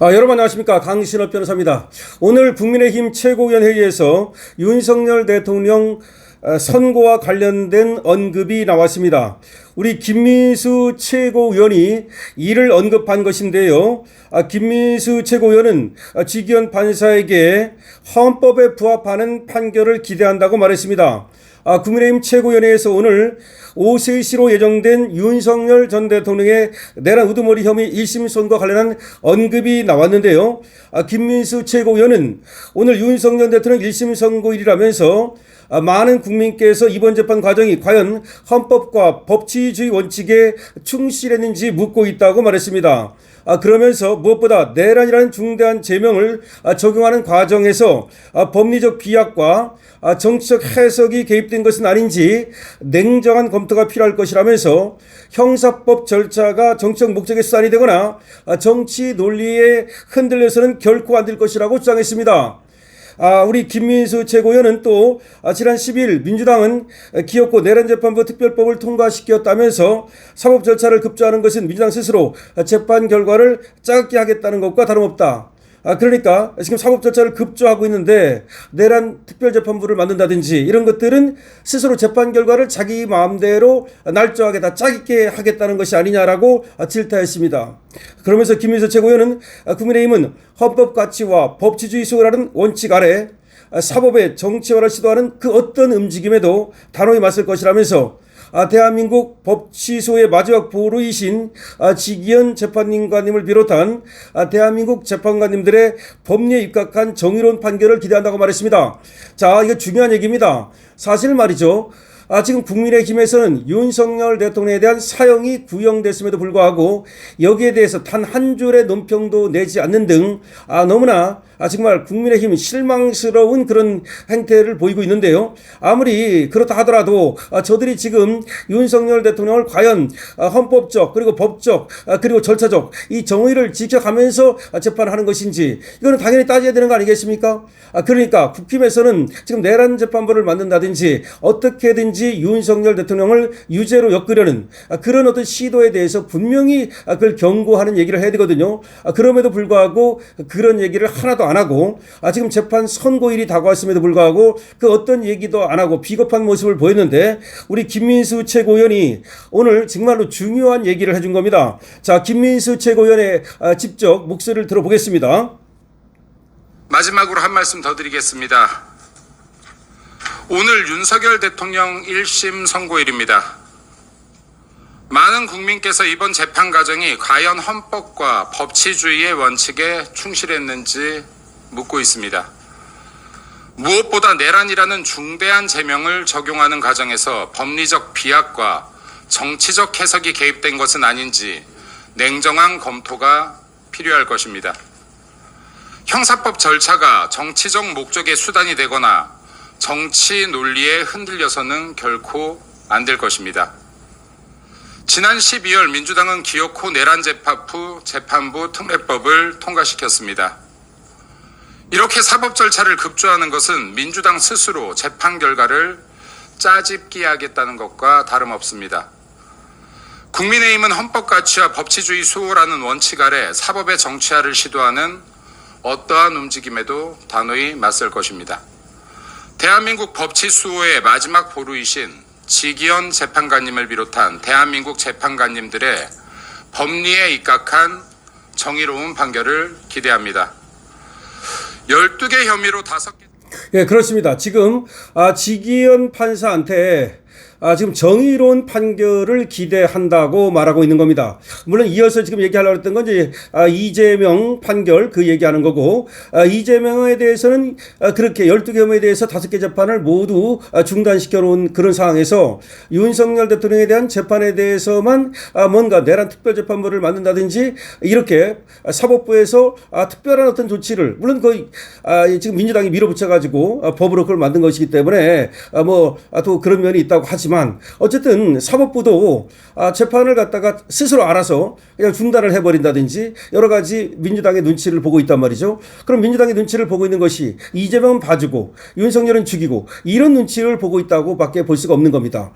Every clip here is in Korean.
여러분 안녕하십니까. 강신업 변호사입니다. 오늘 국민의힘 최고위원회의에서 윤석열 대통령 선고와 관련된 언급이 나왔습니다. 우리 김민수 최고위원이 이를 언급한 것인데요. 김민수 최고위원은 지기현 판사에게 헌법에 부합하는 판결을 기대한다고 말했습니다. 국민의힘 최고위원회에서 오늘 오후 3시로 예정된 윤석열 전 대통령의 내란 우두머리 혐의 1심 선고와 관련한 언급이 나왔는데요. 김민수 최고위원은 오늘 윤석열 대통령 1심 선고일이라면서 많은 국민께서 이번 재판 과정이 과연 헌법과 법치주의 원칙에 충실했는지 묻고 있다고 말했습니다. 그러면서 무엇보다 내란이라는 중대한 죄명을 적용하는 과정에서 법리적 비약과 정치적 해석이 개입된 것은 아닌지 냉정한 검토가 필요할 것이라면서 형사법 절차가 정치적 목적의 수단이 되거나 정치 논리에 흔들려서는 결코 안 될 것이라고 주장했습니다. 우리 김민수 최고위원은 또 지난 10일 민주당은 기어코 내란재판부 특별법을 통과시켰다면서 사법 절차를 급조하는 것은 민주당 스스로 재판 결과를 짜깁게 하겠다는 것과 다름없다. 그러니까 지금 사법 절차를 급조하고 있는데 내란 특별재판부를 만든다든지 이런 것들은 스스로 재판 결과를 자기 마음대로 날조하게 다 짜깁게 하겠다는 것이 아니냐라고 질타했습니다. 그러면서 김민수 최고위원은 국민의힘은 헌법 가치와 법치주의 수호라는 원칙 아래 사법의 정치화를 시도하는 그 어떤 움직임에도 단호히 맞설 것이라면서 대한민국 법치소의 마지막 보루이신 지기현 재판관님을 비롯한 대한민국 재판관님들의 법리에 입각한 정의로운 판결을 기대한다고 말했습니다. 자, 이거 중요한 얘기입니다. 사실 말이죠. 지금 국민의힘에서는 윤석열 대통령에 대한 사형이 구형됐음에도 불구하고 여기에 대해서 단 한 줄의 논평도 내지 않는 등 너무나 정말 국민의힘 실망스러운 그런 행태를 보이고 있는데요. 아무리 그렇다 하더라도 저들이 지금 윤석열 대통령을 과연 헌법적 그리고 법적 그리고 절차적 이 정의를 지켜가면서 재판하는 것인지 이거는 당연히 따져야 되는 거 아니겠습니까? 그러니까 국힘에서는 지금 내란 재판부를 만든다든지 어떻게든지 윤석열 대통령을 유죄로 엮으려는 그런 어떤 시도에 대해서 분명히 그걸 경고하는 얘기를 해야 되거든요. 그럼에도 불구하고 그런 얘기를 하나도 안 하고 지금 재판 선고일이 다가왔음에도 불구하고 그 어떤 얘기도 안 하고 비겁한 모습을 보였는데 우리 김민수 최고위원이 오늘 정말로 중요한 얘기를 해준 겁니다. 자, 김민수 최고위원의 직접 목소리를 들어보겠습니다. 마지막으로 한 말씀 더 드리겠습니다. 오늘 윤석열 대통령 1심 선고일입니다. 많은 국민께서 이번 재판 과정이 과연 헌법과 법치주의의 원칙에 충실했는지 묻고 있습니다. 무엇보다 내란이라는 중대한 죄명을 적용하는 과정에서 법리적 비약과 정치적 해석이 개입된 것은 아닌지 냉정한 검토가 필요할 것입니다. 형사법 절차가 정치적 목적의 수단이 되거나 정치 논리에 흔들려서는 결코 안 될 것입니다. 지난 12월 민주당은 기어코 내란재판부 특례법을 통과시켰습니다. 이렇게 사법 절차를 급조하는 것은 민주당 스스로 재판 결과를 짜깁기 하겠다는 것과 다름없습니다. 국민의힘은 헌법 가치와 법치주의 수호라는 원칙 아래 사법의 정치화를 시도하는 어떠한 움직임에도 단호히 맞설 것입니다. 대한민국 법치 수호의 마지막 보루이신 지기현 재판관님을 비롯한 대한민국 재판관님들의 법리에 입각한 정의로운 판결을 기대합니다. 12개 혐의로 5개. 예, 그렇습니다. 지금 지기현 판사한테 지금 정의로운 판결을 기대한다고 말하고 있는 겁니다. 물론 이어서 지금 얘기하려고 했던 건 이제 이재명 판결 그 얘기하는 거고 이재명에 대해서는 그렇게 12개 혐의에 대해서 5개 재판을 모두 중단시켜 놓은 그런 상황에서 윤석열 대통령에 대한 재판에 대해서만 뭔가 내란 특별재판부를 만든다든지 이렇게 사법부에서 특별한 어떤 조치를 물론 거의 지금 민주당이 밀어붙여 가지고 법으로 그걸 만든 것이기 때문에 또 그런 면이 있다고 하지만 모르겠지만 어쨌든 사법부도 재판을 갖다가 스스로 알아서 그냥 중단을 해버린다든지 여러 가지 민주당의 눈치를 보고 있단 말이죠. 그럼 민주당의 눈치를 보고 있는 것이 이재명은 봐주고 윤석열은 죽이고 이런 눈치를 보고 있다고 밖에 볼 수가 없는 겁니다.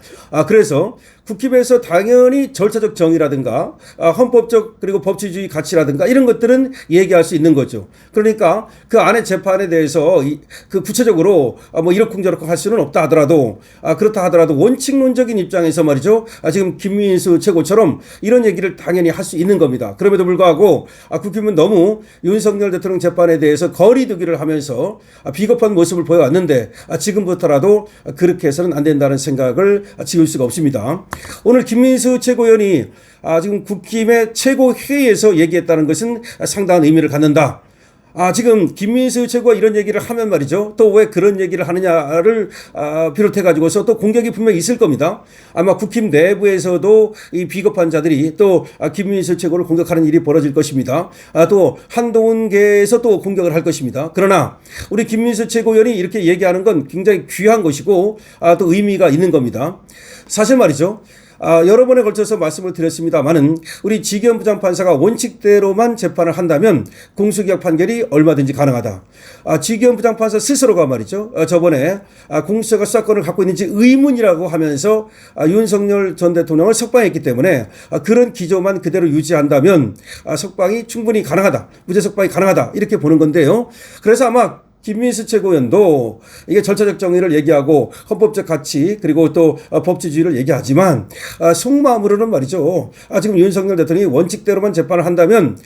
그래서 국힘에서 당연히 절차적 정의라든가 헌법적 그리고 법치주의 가치라든가 이런 것들은 얘기할 수 있는 거죠. 그러니까 그 안에 재판에 대해서 그 구체적으로 뭐 이러쿵저러쿵 할 수는 없다 하더라도 그렇다 하더라도 원칙론적인 입장에서 말이죠. 지금 김민수 최고처럼 이런 얘기를 당연히 할 수 있는 겁니다. 그럼에도 불구하고 국힘은 너무 윤석열 대통령 재판에 대해서 거리두기를 하면서 비겁한 모습을 보여왔는데 지금부터라도 그렇게 해서는 안 된다는 생각을 지울 수가 없습니다. 오늘 김민수 최고위원이 지금 국힘의 최고회의에서 얘기했다는 것은 상당한 의미를 갖는다. 지금 김민수 최고가 이런 얘기를 하면 말이죠. 또 왜 그런 얘기를 하느냐를 비롯해 가지고서 또 공격이 분명히 있을 겁니다. 아마 국힘 내부에서도 이 비겁한 자들이 또 김민수 최고를 공격하는 일이 벌어질 것입니다. 또 한동훈계에서 또 공격을 할 것입니다. 그러나 우리 김민수 최고위원이 이렇게 얘기하는 건 굉장히 귀한 것이고 또 의미가 있는 겁니다. 사실 말이죠. 여러 번에 걸쳐서 말씀을 드렸습니다만은 우리 지기현 부장판사가 원칙대로만 재판을 한다면 공소기각 판결이 얼마든지 가능하다. 지기현 부장판사 스스로가 말이죠. 저번에 공수처가 수사권을 갖고 있는지 의문이라고 하면서 윤석열 전 대통령을 석방했기 때문에 그런 기조만 그대로 유지한다면 석방이 충분히 가능하다. 무죄 석방이 가능하다. 이렇게 보는 건데요. 그래서 아마 김민수 최고위원도 이게 절차적 정의를 얘기하고 헌법적 가치 그리고 또 법치주의를 얘기하지만 속마음으로는 말이죠. 지금 윤석열 대통령이 원칙대로만 재판을 한다면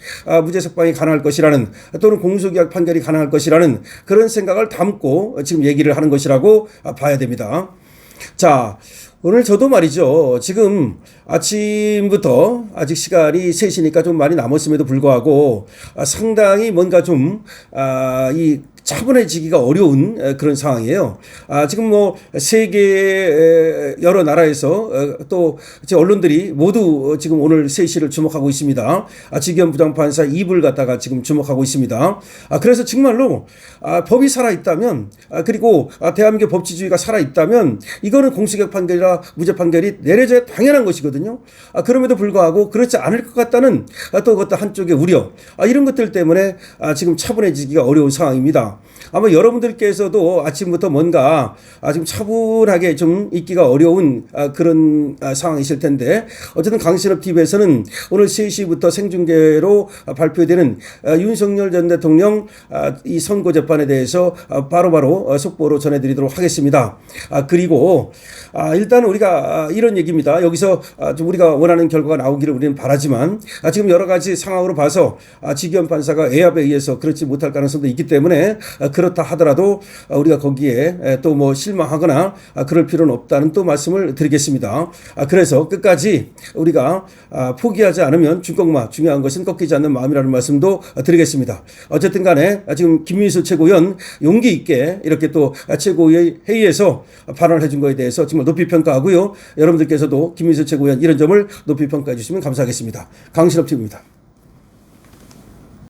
무죄 석방이 가능할 것이라는 또는 공소기각 판결이 가능할 것이라는 그런 생각을 담고 지금 얘기를 하는 것이라고 봐야 됩니다. 자, 오늘 저도 말이죠. 지금 아침부터 아직 시간이 3시니까 좀 많이 남았음에도 불구하고 상당히 뭔가 좀 이 차분해지기가 어려운 그런 상황이에요. 지금 뭐 세계 여러 나라에서 또 언론들이 모두 지금 오늘 3시를 주목하고 있습니다. 지기현 부장판사 입을 갖다가 지금 주목하고 있습니다. 그래서 정말로 법이 살아있다면 그리고 대한민국 법치주의가 살아있다면 이거는 공소기각 판결이라 무죄 판결이 내려져야 당연한 것이거든요. 그럼에도 불구하고 그렇지 않을 것 같다는 또 그것도 한쪽의 우려 이런 것들 때문에 지금 차분해지기가 어려운 상황입니다. 아마 여러분들께서도 아침부터 뭔가 지금 차분하게 좀 있기가 어려운 그런 상황이실 텐데 어쨌든 강신업 TV에서는 오늘 3시부터 생중계로 발표되는 윤석열 전 대통령 이 선고 재판에 대해서 바로바로 속보로 전해드리도록 하겠습니다. 그리고 일단 우리가 이런 얘기입니다. 여기서 좀 우리가 원하는 결과가 나오기를 우리는 바라지만 지금 여러 가지 상황으로 봐서 지기현 판사가 애압에 의해서 그렇지 못할 가능성도 있기 때문에 그렇다 하더라도 우리가 거기에 또 뭐 실망하거나 그럴 필요는 없다는 또 말씀을 드리겠습니다. 그래서 끝까지 우리가 포기하지 않으면 중꺾마 중요한 것은 꺾이지 않는 마음이라는 말씀도 드리겠습니다. 어쨌든 간에 지금 김민수 최고위원 용기 있게 이렇게 또 최고위 회의에서 발언을 해준 것에 대해서 정말 높이 평가하고요. 여러분들께서도 김민수 최고위원 이런 점을 높이 평가해 주시면 감사하겠습니다. 강신업 TV입니다.